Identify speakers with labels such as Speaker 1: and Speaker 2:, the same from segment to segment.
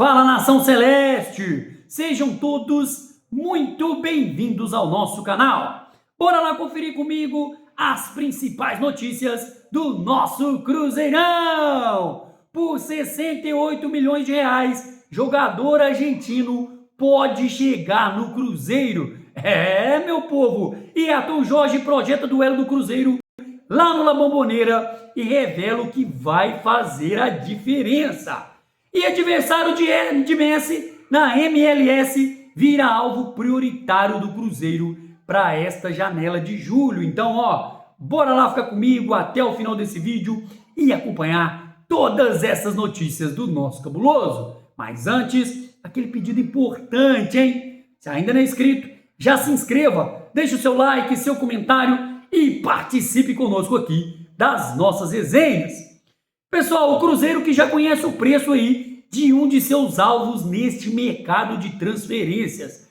Speaker 1: Fala, nação celeste! Sejam todos muito bem-vindos ao nosso canal. Bora lá conferir comigo as principais notícias do nosso Cruzeirão! Por 68 milhões de reais, jogador argentino pode chegar no Cruzeiro. Meu povo! E Arthur Jorge projeta duelo do Cruzeiro lá no La Bombonera e revela o que vai fazer a diferença. E adversário de Messi na MLS vira alvo prioritário do Cruzeiro para esta janela de julho. Então, bora lá ficar comigo até o final desse vídeo e acompanhar todas essas notícias do nosso cabuloso. Mas antes, aquele pedido importante, hein? Se ainda não é inscrito, já se inscreva, deixe o seu like, seu comentário e participe conosco aqui das nossas resenhas. Pessoal, o Cruzeiro que já conhece o preço aí de um de seus alvos neste mercado de transferências.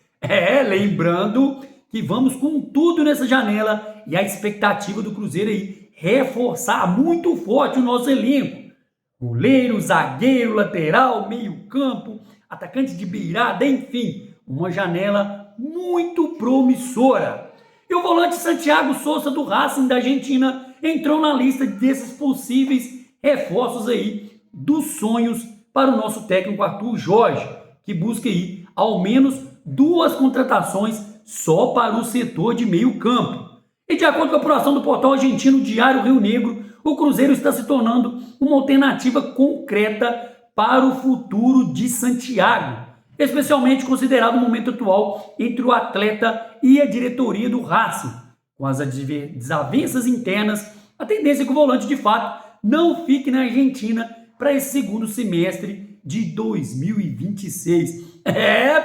Speaker 1: Lembrando que vamos com tudo nessa janela e a expectativa do Cruzeiro aí reforçar muito forte o nosso elenco. Goleiro, zagueiro, lateral, meio campo, atacante de beirada, enfim, uma janela muito promissora. E o volante Santiago Sousa do Racing da Argentina entrou na lista desses possíveis reforços aí dos sonhos para o nosso técnico Arthur Jorge, que busca aí ao menos 2 contratações só para o setor de meio campo. E de acordo com a apuração do portal argentino Diário Rio Negro, o Cruzeiro está se tornando uma alternativa concreta para o futuro de Santiago, especialmente considerado o momento atual entre o atleta e a diretoria do Racing. Com as desavenças internas, a tendência é que o volante de fato não fique na Argentina para esse segundo semestre de 2026.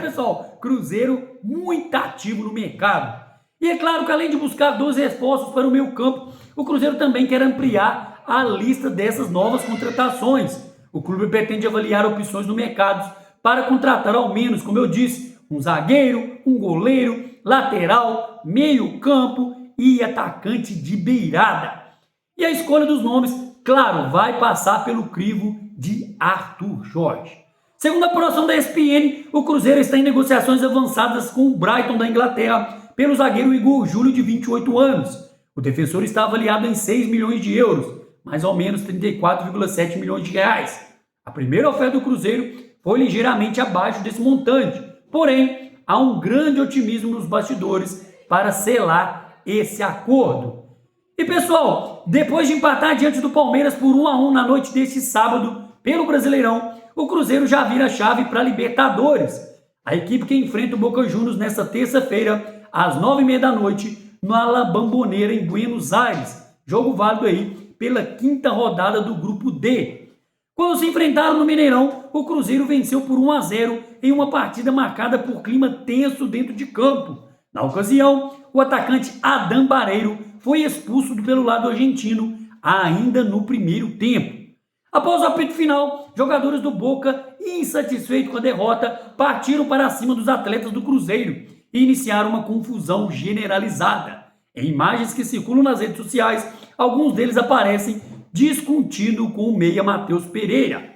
Speaker 1: Pessoal, Cruzeiro muito ativo no mercado. E é claro que além de buscar 2 reforços para o meio campo, o Cruzeiro também quer ampliar a lista dessas novas contratações. O clube pretende avaliar opções no mercado para contratar ao menos, como eu disse, um zagueiro, um goleiro, lateral, meio campo e atacante de beirada. E a escolha dos nomes, claro, vai passar pelo crivo de Arthur Jorge. Segundo a apuração da ESPN, o Cruzeiro está em negociações avançadas com o Brighton da Inglaterra pelo zagueiro Igor Júlio, de 28 anos. O defensor está avaliado em 6 milhões de euros, mais ou menos 34,7 milhões de reais. A primeira oferta do Cruzeiro foi ligeiramente abaixo desse montante, porém, há um grande otimismo nos bastidores para selar esse acordo. E pessoal, depois de empatar diante do Palmeiras por 1-1 na noite deste sábado pelo Brasileirão, o Cruzeiro já vira a chave para a Libertadores. A equipe que enfrenta o Boca Juniors nesta terça-feira, às 9h30 da noite, na La Bombonera, em Buenos Aires. Jogo válido aí pela 5ª rodada do Grupo D. Quando se enfrentaram no Mineirão, o Cruzeiro venceu por 1-0 em uma partida marcada por clima tenso dentro de campo. Na ocasião, o atacante Adam Barreiro foi expulso pelo lado argentino ainda no primeiro tempo. Após o apito final, jogadores do Boca, insatisfeitos com a derrota, partiram para cima dos atletas do Cruzeiro e iniciaram uma confusão generalizada. Em imagens que circulam nas redes sociais, alguns deles aparecem discutindo com o meia Matheus Pereira.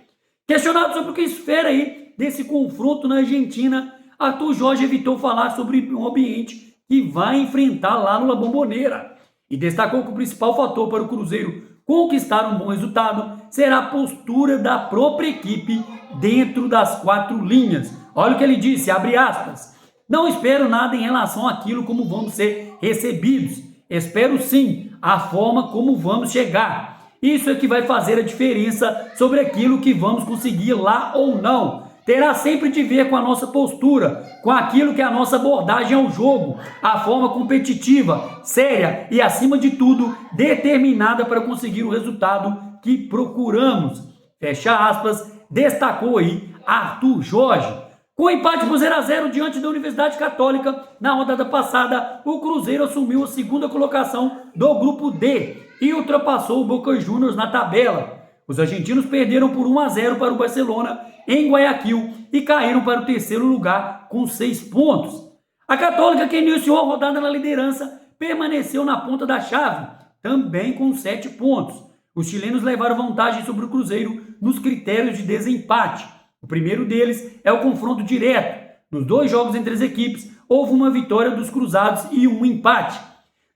Speaker 1: Questionado sobre o que espera aí desse confronto na Argentina, Arthur Jorge evitou falar sobre o ambiente que vai enfrentar lá no La Bombonera e destacou que o principal fator para o Cruzeiro conquistar um bom resultado será a postura da própria equipe dentro das 4 linhas. Olha o que ele disse, abre aspas, não espero nada em relação àquilo como vamos ser recebidos, espero sim a forma como vamos chegar. Isso é que vai fazer a diferença sobre aquilo que vamos conseguir lá ou não. Terá sempre de ver com a nossa postura, com aquilo que é a nossa abordagem ao jogo, a forma competitiva, séria e, acima de tudo, determinada para conseguir o resultado que procuramos. Fecha aspas, destacou aí Arthur Jorge. Com o empate por 0-0 diante da Universidade Católica, na rodada passada, o Cruzeiro assumiu a 2ª colocação do Grupo D e ultrapassou o Boca Juniors na tabela. Os argentinos perderam por 1-0 para o Barcelona em Guayaquil e caíram para o 3º lugar com 6 pontos. A Católica, que iniciou a rodada na liderança, permaneceu na ponta da chave, também com 7 pontos. Os chilenos levaram vantagem sobre o Cruzeiro nos critérios de desempate. O primeiro deles é o confronto direto. Nos 2 jogos entre as equipes, houve uma vitória dos cruzados e um empate.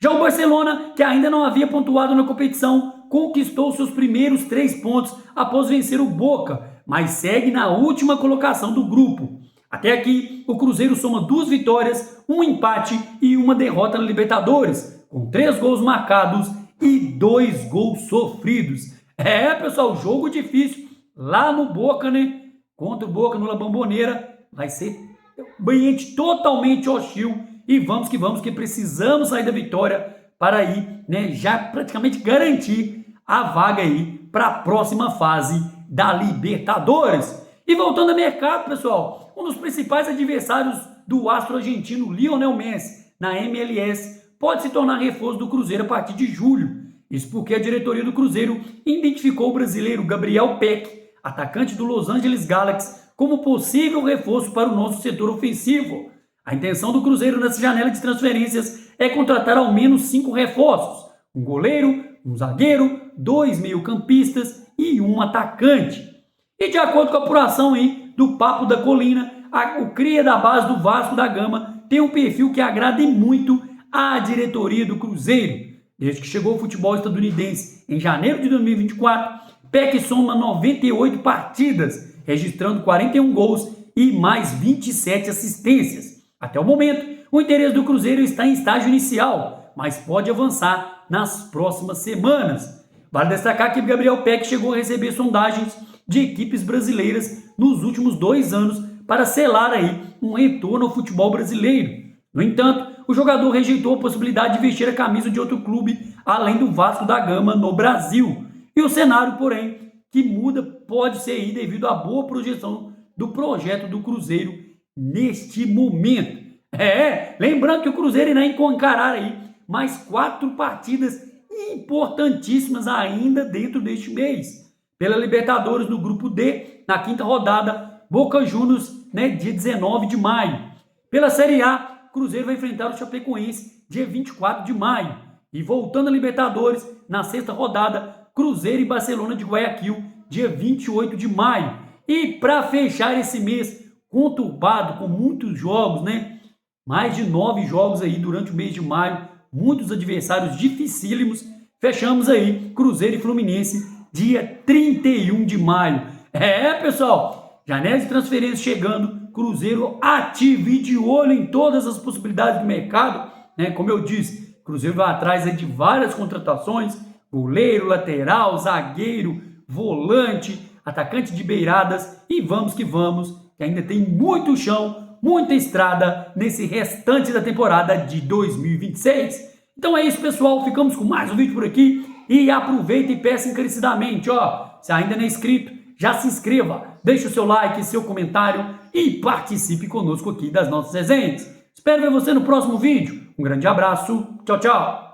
Speaker 1: Já o Barcelona, que ainda não havia pontuado na competição, conquistou seus primeiros 3 pontos após vencer o Boca, mas segue na última colocação do grupo. Até aqui, o Cruzeiro soma 2 vitórias, um empate e uma derrota na Libertadores, com 3 gols marcados e 2 gols sofridos. Pessoal, jogo difícil lá no Boca, né? Contra o Boca no La Bombonera, vai ser um ambiente totalmente hostil. E vamos que precisamos sair da vitória para aí, né, já praticamente garantir a vaga aí para a próxima fase da Libertadores. E voltando ao mercado, pessoal, um dos principais adversários do astro argentino Lionel Messi na MLS pode se tornar reforço do Cruzeiro a partir de julho. Isso porque a diretoria do Cruzeiro identificou o brasileiro Gabriel Peck, atacante do Los Angeles Galaxy, como possível reforço para o nosso setor ofensivo. A intenção do Cruzeiro nessa janela de transferências é contratar ao menos 5 reforços: um goleiro, um zagueiro, 2 meio-campistas e um atacante. E de acordo com a apuração aí do Papo da Colina, o cria da base do Vasco da Gama tem um perfil que agrada muito à diretoria do Cruzeiro. Desde que chegou ao futebol estadunidense em janeiro de 2024, Peck soma 98 partidas, registrando 41 gols e mais 27 assistências. Até o momento, o interesse do Cruzeiro está em estágio inicial, mas pode avançar nas próximas semanas. Vale destacar que Gabriel Peck chegou a receber sondagens de equipes brasileiras nos últimos 2 anos para selar aí um retorno ao futebol brasileiro. No entanto, o jogador rejeitou a possibilidade de vestir a camisa de outro clube além do Vasco da Gama no Brasil. E o cenário, porém, que muda pode ser aí devido à boa projeção do projeto do Cruzeiro neste momento. Lembrando que o Cruzeiro irá encarar aí mais 4 partidas importantíssimas ainda dentro deste mês. Pela Libertadores no grupo D, na 5ª rodada, Boca Juniors, dia 19 de maio. Pela Série A, Cruzeiro vai enfrentar o Chapecoense dia 24 de maio. E voltando à Libertadores, na 6ª rodada, Cruzeiro e Barcelona de Guayaquil, dia 28 de maio. E para fechar esse mês conturbado, com muitos jogos, mais de 9 jogos aí durante o mês de maio, muitos adversários dificílimos, fechamos aí Cruzeiro e Fluminense, dia 31 de maio. Pessoal, janela de transferências chegando, Cruzeiro ativo e de olho em todas as possibilidades do mercado, como eu disse, Cruzeiro vai atrás aí de várias contratações, goleiro, lateral, zagueiro, volante, atacante de beiradas, e vamos que ainda tem muito chão, muita estrada nesse restante da temporada de 2026. Então é isso, pessoal, ficamos com mais um vídeo por aqui, e aproveita e peça encarecidamente, se ainda não é inscrito, já se inscreva, deixe o seu like, seu comentário e participe conosco aqui das nossas resenhas. Espero ver você no próximo vídeo. Um grande abraço, tchau, tchau!